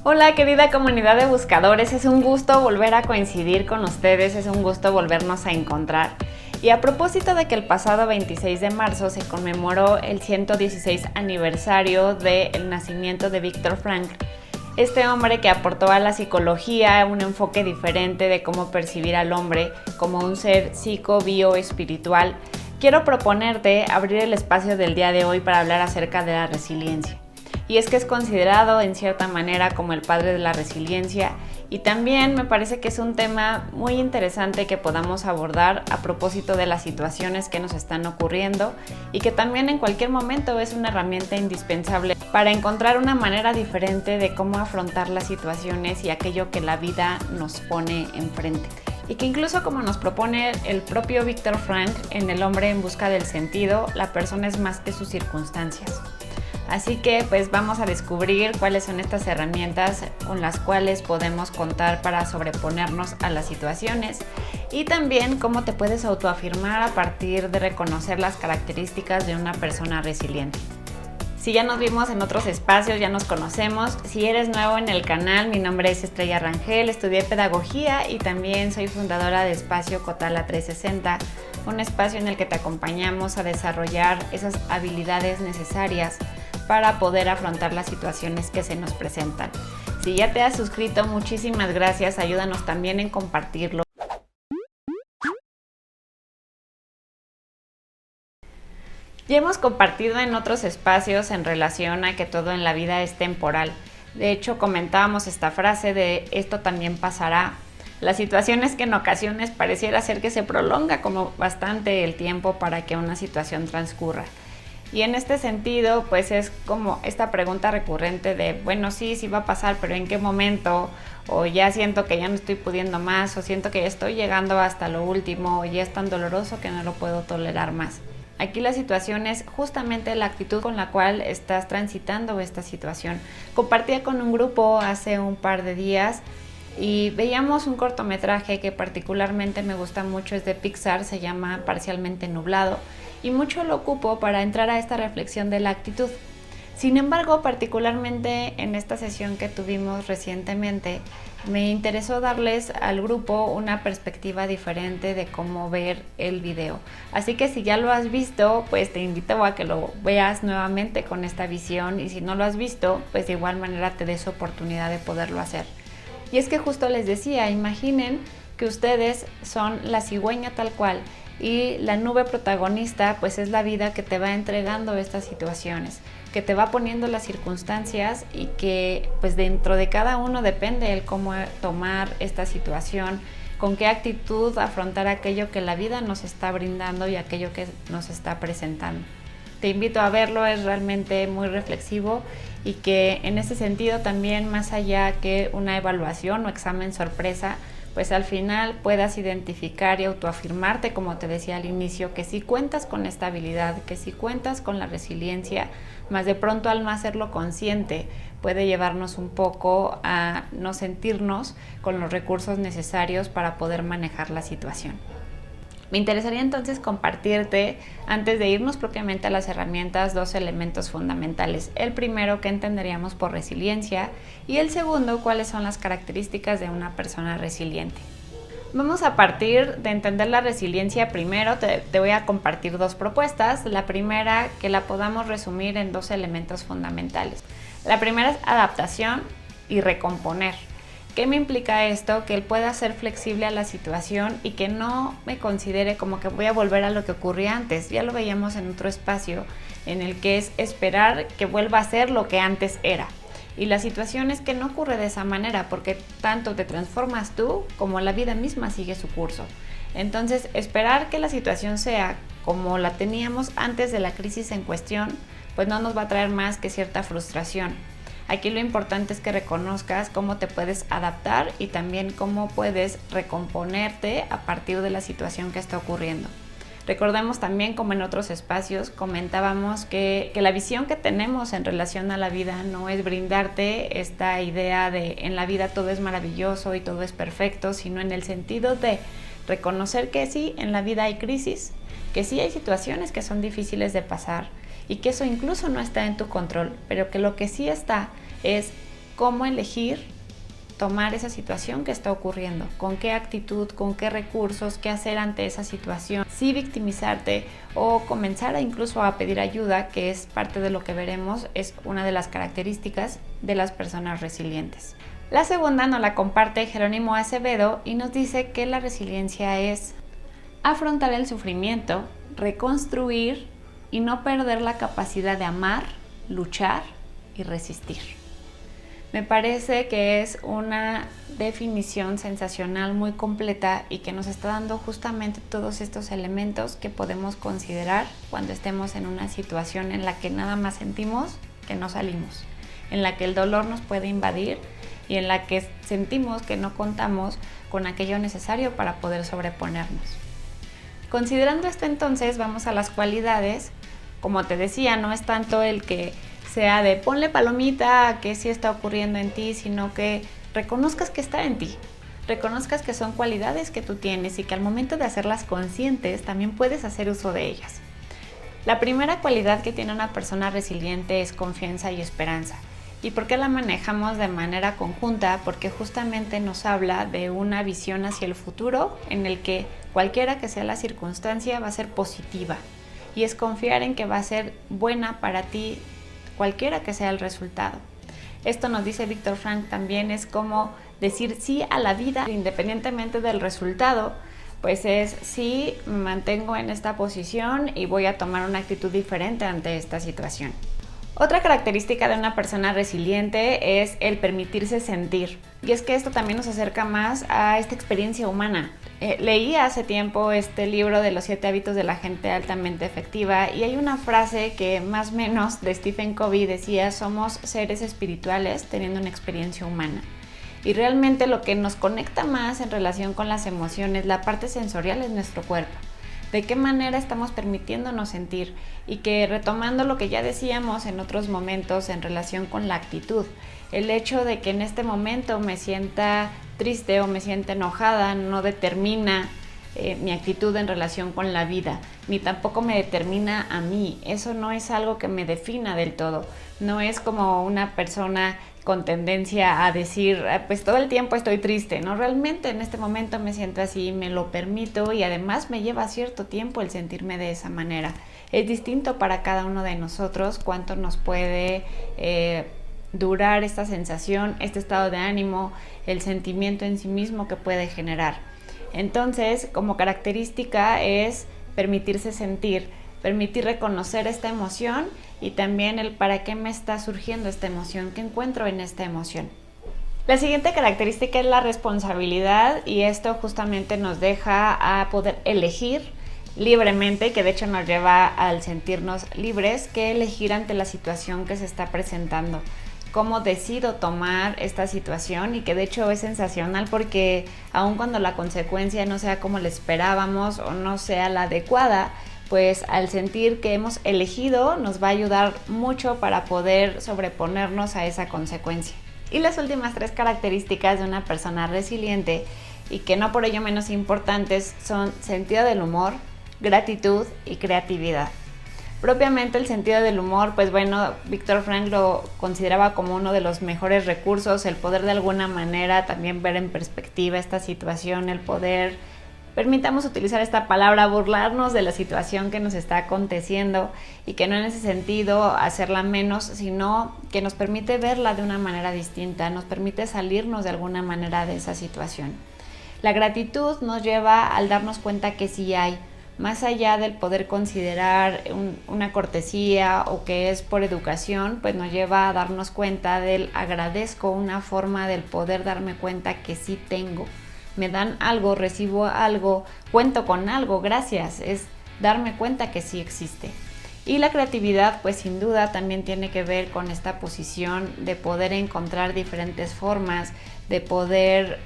Hola querida comunidad de buscadores, es un gusto volver a coincidir con ustedes, es un gusto volvernos a encontrar. Y a propósito de que el pasado 26 de marzo se conmemoró el 116 aniversario del nacimiento de Viktor Frankl, este hombre que aportó a la psicología un enfoque diferente de cómo percibir al hombre como un ser psico-bio-espiritual, quiero proponerte abrir el espacio del día de hoy para hablar acerca de la resiliencia. Y es que es considerado en cierta manera como el padre de la resiliencia, y también me parece que es un tema muy interesante que podamos abordar a propósito de las situaciones que nos están ocurriendo y que también en cualquier momento es una herramienta indispensable para encontrar una manera diferente de cómo afrontar las situaciones y aquello que la vida nos pone enfrente. Y que incluso como nos propone el propio Viktor Frankl en El hombre en busca del sentido, la persona es más que sus circunstancias. Así que pues vamos a descubrir cuáles son estas herramientas con las cuales podemos contar para sobreponernos a las situaciones y también cómo te puedes autoafirmar a partir de reconocer las características de una persona resiliente. Si ya nos vimos en otros espacios, ya nos conocemos. Si eres nuevo en el canal, mi nombre es Estrella Rangel, estudié pedagogía y también soy fundadora de Espacio Cotala 360, un espacio en el que te acompañamos a desarrollar esas habilidades necesarias para poder afrontar las situaciones que se nos presentan. Si ya te has suscrito, muchísimas gracias, ayúdanos también en compartirlo. Ya hemos compartido en otros espacios en relación a que todo en la vida es temporal. De hecho, comentábamos esta frase de esto también pasará. La situación es que en ocasiones pareciera ser que se prolonga como bastante el tiempo para que una situación transcurra. Y en este sentido, pues es como esta pregunta recurrente de, bueno, sí va a pasar, pero ¿en qué momento? O ya siento que ya no estoy pudiendo más, o siento que ya estoy llegando hasta lo último, o ya es tan doloroso que no lo puedo tolerar más. Aquí la situación es justamente la actitud con la cual estás transitando esta situación. Compartía con un grupo hace un par de días y veíamos un cortometraje que particularmente me gusta mucho, es de Pixar, se llama Parcialmente Nublado, y mucho lo ocupo para entrar a esta reflexión de la actitud. Sin embargo, particularmente en esta sesión que tuvimos recientemente, me interesó darles al grupo una perspectiva diferente de cómo ver el video. Así que si ya lo has visto, pues te invito a que lo veas nuevamente con esta visión, y si no lo has visto, pues de igual manera te des oportunidad de poderlo hacer. Y es que justo les decía, imaginen que ustedes son la cigüeña tal cual, y la nube protagonista pues es la vida que te va entregando estas situaciones, que te va poniendo las circunstancias y que pues dentro de cada uno depende el cómo tomar esta situación, con qué actitud afrontar aquello que la vida nos está brindando y aquello que nos está presentando. Te invito a verlo, es realmente muy reflexivo y que en ese sentido también, más allá que una evaluación o examen sorpresa, pues al final puedas identificar y autoafirmarte, como te decía al inicio, que sí cuentas con esta habilidad, que sí cuentas con la resiliencia, más de pronto al no hacerlo consciente puede llevarnos un poco a no sentirnos con los recursos necesarios para poder manejar la situación. Me interesaría entonces compartirte, antes de irnos propiamente a las herramientas, dos elementos fundamentales. El primero, ¿qué entenderíamos por resiliencia? Y el segundo, ¿cuáles son las características de una persona resiliente? Vamos a partir de entender la resiliencia primero. Te voy a compartir dos propuestas. La primera, que la podamos resumir en dos elementos fundamentales. La primera es adaptación y recomponer. ¿Qué me implica esto? Que él pueda ser flexible a la situación y que no me considere como que voy a volver a lo que ocurría antes. Ya lo veíamos en otro espacio en el que es esperar que vuelva a ser lo que antes era. Y la situación es que no ocurre de esa manera, porque tanto te transformas tú como la vida misma sigue su curso. Entonces, esperar que la situación sea como la teníamos antes de la crisis en cuestión, pues no nos va a traer más que cierta frustración. Aquí lo importante es que reconozcas cómo te puedes adaptar y también cómo puedes recomponerte a partir de la situación que está ocurriendo. Recordemos también, como en otros espacios, comentábamos que la visión que tenemos en relación a la vida no es brindarte esta idea de en la vida todo es maravilloso y todo es perfecto, sino en el sentido de reconocer que sí, en la vida hay crisis, que sí hay situaciones que son difíciles de pasar y que eso incluso no está en tu control, pero que lo que sí está es cómo elegir tomar esa situación que está ocurriendo, con qué actitud, con qué recursos, qué hacer ante esa situación, si victimizarte o comenzar incluso a pedir ayuda, que es parte de lo que veremos, es una de las características de las personas resilientes. La segunda nos la comparte Jerónimo Acevedo y nos dice que la resiliencia es afrontar el sufrimiento, reconstruir y no perder la capacidad de amar, luchar y resistir. Me parece que es una definición sensacional muy completa y que nos está dando justamente todos estos elementos que podemos considerar cuando estemos en una situación en la que nada más sentimos que no salimos, en la que el dolor nos puede invadir y en la que sentimos que no contamos con aquello necesario para poder sobreponernos. Considerando esto, entonces vamos a las cualidades. Como te decía, no es tanto el que sea de ponle palomita a que sí está ocurriendo en ti, sino que reconozcas que está en ti, reconozcas que son cualidades que tú tienes y que al momento de hacerlas conscientes también puedes hacer uso de ellas. La primera cualidad que tiene una persona resiliente es confianza y esperanza. ¿Y por qué la manejamos de manera conjunta? Porque justamente nos habla de una visión hacia el futuro en el que cualquiera que sea la circunstancia va a ser positiva y es confiar en que va a ser buena para ti cualquiera que sea el resultado. Esto nos dice Viktor Frankl también, es como decir sí a la vida independientemente del resultado, pues es sí, me mantengo en esta posición y voy a tomar una actitud diferente ante esta situación. Otra característica de una persona resiliente es el permitirse sentir. Y es que esto también nos acerca más a esta experiencia humana. Leí hace tiempo este libro de los 7 hábitos de la gente altamente efectiva y hay una frase que más o menos de Stephen Covey decía: somos seres espirituales teniendo una experiencia humana. Y realmente lo que nos conecta más en relación con las emociones, la parte sensorial, es nuestro cuerpo. De qué manera estamos permitiéndonos sentir, y que retomando lo que ya decíamos en otros momentos en relación con la actitud, el hecho de que en este momento me sienta triste o me sienta enojada no determina mi actitud en relación con la vida, ni tampoco me determina a mí. Eso no es algo que me defina del todo. No es como una persona con tendencia a decir, pues todo el tiempo estoy triste, ¿no? Realmente en este momento me siento así, me lo permito y además me lleva cierto tiempo el sentirme de esa manera. Es distinto para cada uno de nosotros cuánto nos puede durar esta sensación, este estado de ánimo, el sentimiento en sí mismo que puede generar. Entonces, como característica es permitirse sentir, permitir reconocer esta emoción y también el para qué me está surgiendo esta emoción, qué encuentro en esta emoción. La siguiente característica es la responsabilidad, y esto justamente nos deja a poder elegir libremente, que de hecho nos lleva al sentirnos libres, que elegir ante la situación que se está presentando. Cómo decido tomar esta situación, y que de hecho es sensacional porque aun cuando la consecuencia no sea como la esperábamos o no sea la adecuada, pues al sentir que hemos elegido nos va a ayudar mucho para poder sobreponernos a esa consecuencia. Y las últimas 3 características de una persona resiliente, y que no por ello menos importantes, son sentido del humor, gratitud y creatividad. Propiamente el sentido del humor, pues bueno, Viktor Frankl lo consideraba como uno de los mejores recursos, el poder de alguna manera también ver en perspectiva esta situación, el poder, permitamos utilizar esta palabra, burlarnos de la situación que nos está aconteciendo, y que no en ese sentido hacerla menos, sino que nos permite verla de una manera distinta, nos permite salirnos de alguna manera de esa situación. La gratitud nos lleva al darnos cuenta que sí hay, más allá del poder considerar una cortesía o que es por educación, pues nos lleva a darnos cuenta del agradezco, una forma del poder darme cuenta que sí tengo. Me dan algo, recibo algo, cuento con algo, gracias, es darme cuenta que sí existe. Y la creatividad, pues sin duda también tiene que ver con esta posición de poder encontrar diferentes formas, de poder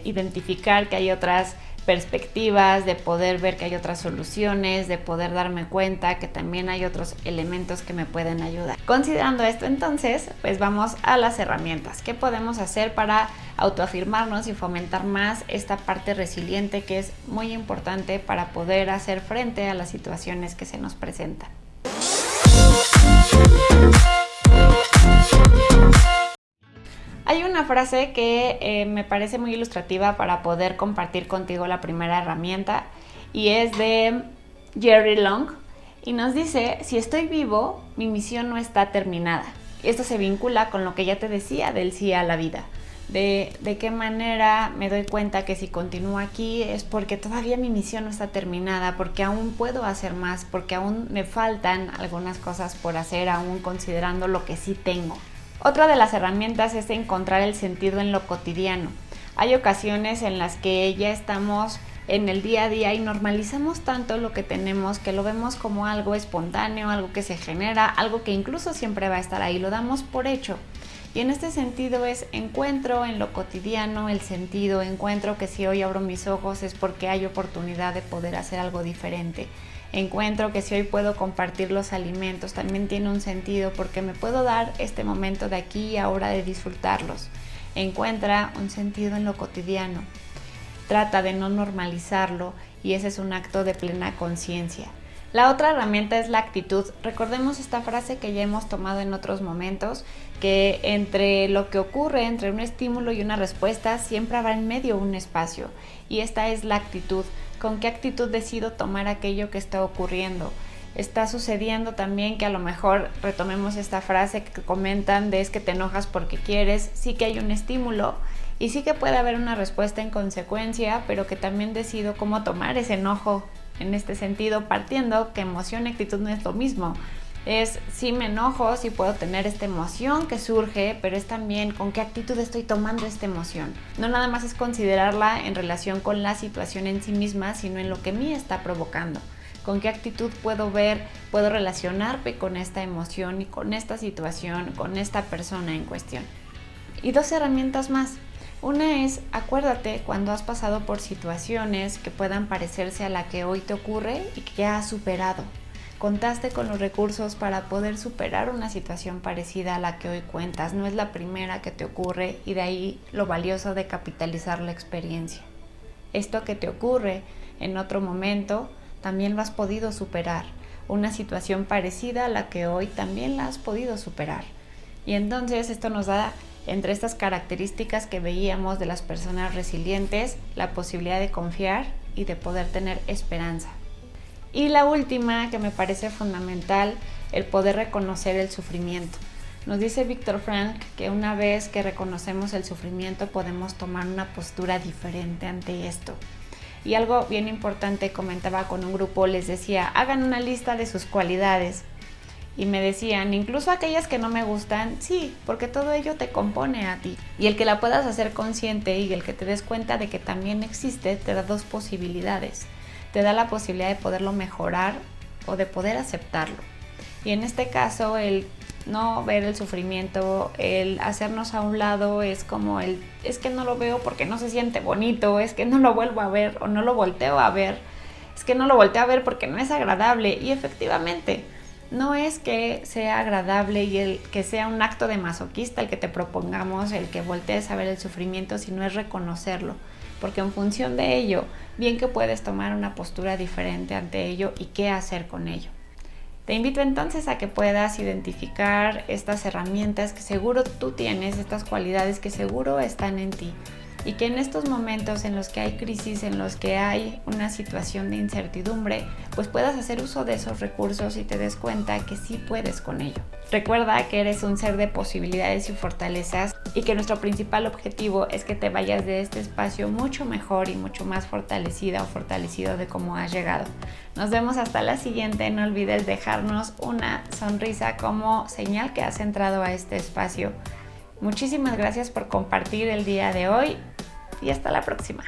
identificar que hay otras perspectivas, de poder ver que hay otras soluciones, de poder darme cuenta que también hay otros elementos que me pueden ayudar. Considerando esto, entonces, pues vamos a las herramientas. ¿Qué podemos hacer para autoafirmarnos y fomentar más esta parte resiliente, que es muy importante para poder hacer frente a las situaciones que se nos presentan? Hay una frase que me parece muy ilustrativa para poder compartir contigo la primera herramienta y es de Jerry Long y nos dice: si estoy vivo, mi misión no está terminada. Esto se vincula con lo que ya te decía del sí a la vida. De qué manera me doy cuenta que si continúo aquí es porque todavía mi misión no está terminada, porque aún puedo hacer más, porque aún me faltan algunas cosas por hacer, aún considerando lo que sí tengo. Otra de las herramientas es encontrar el sentido en lo cotidiano. Hay ocasiones en las que ya estamos en el día a día y normalizamos tanto lo que tenemos que lo vemos como algo espontáneo, algo que se genera, algo que incluso siempre va a estar ahí, lo damos por hecho. Y en este sentido encuentro en lo cotidiano el sentido, encuentro que si hoy abro mis ojos es porque hay oportunidad de poder hacer algo diferente. Encuentro que si hoy puedo compartir los alimentos también tiene un sentido porque me puedo dar este momento de aquí y ahora de disfrutarlos. Encuentra un sentido en lo cotidiano. Trata de no normalizarlo y ese es un acto de plena conciencia. La otra herramienta es la actitud. Recordemos esta frase que ya hemos tomado en otros momentos, que entre lo que ocurre, entre un estímulo y una respuesta, siempre habrá en medio un espacio. Y esta es la actitud. ¿Con qué actitud decido tomar aquello que está ocurriendo? Está sucediendo también que a lo mejor retomemos esta frase que comentan de es que te enojas porque quieres. Sí que hay un estímulo y sí que puede haber una respuesta en consecuencia, pero que también decido cómo tomar ese enojo. En este sentido, partiendo que emoción y actitud no es lo mismo. Es si me enojo, si puedo tener esta emoción que surge, pero es también con qué actitud estoy tomando esta emoción. No nada más es considerarla en relación con la situación en sí misma, sino en lo que me está provocando. Con qué actitud puedo relacionarme con esta emoción y con esta situación, con esta persona en cuestión. Y 2 herramientas más. Una es, acuérdate cuando has pasado por situaciones que puedan parecerse a la que hoy te ocurre y que ya has superado. Contaste con los recursos para poder superar una situación parecida a la que hoy cuentas. No es la primera que te ocurre y de ahí lo valioso de capitalizar la experiencia. Esto que te ocurre en otro momento también lo has podido superar. Una situación parecida a la que hoy también la has podido superar. Y entonces esto nos da, entre estas características que veíamos de las personas resilientes, la posibilidad de confiar y de poder tener esperanza. Y la última, que me parece fundamental, el poder reconocer el sufrimiento. Nos dice Viktor Frankl que una vez que reconocemos el sufrimiento podemos tomar una postura diferente ante esto. Y algo bien importante, comentaba con un grupo, les decía, hagan una lista de sus cualidades. Y me decían, incluso aquellas que no me gustan, sí, porque todo ello te compone a ti. Y el que la puedas hacer consciente y el que te des cuenta de que también existe, te da 2 posibilidades. Te da la posibilidad de poderlo mejorar o de poder aceptarlo. Y en este caso, el no ver el sufrimiento, el hacernos a un lado es como es que no lo veo porque no se siente bonito, es que no lo vuelvo a ver o no lo volteo a ver, es que no lo volteo a ver porque no es agradable. Y efectivamente, no es que sea agradable y el que sea un acto de masoquista el que te propongamos, el que voltees a ver el sufrimiento, sino es reconocerlo. Porque en función de ello, bien que puedes tomar una postura diferente ante ello y qué hacer con ello. Te invito entonces a que puedas identificar estas herramientas que seguro tú tienes, estas cualidades que seguro están en ti. Y que en estos momentos en los que hay crisis, en los que hay una situación de incertidumbre, pues puedas hacer uso de esos recursos y te des cuenta que sí puedes con ello. Recuerda que eres un ser de posibilidades y fortalezas y que nuestro principal objetivo es que te vayas de este espacio mucho mejor y mucho más fortalecida o fortalecido de cómo has llegado. Nos vemos hasta la siguiente. No olvides dejarnos una sonrisa como señal que has entrado a este espacio. Muchísimas gracias por compartir el día de hoy y hasta la próxima.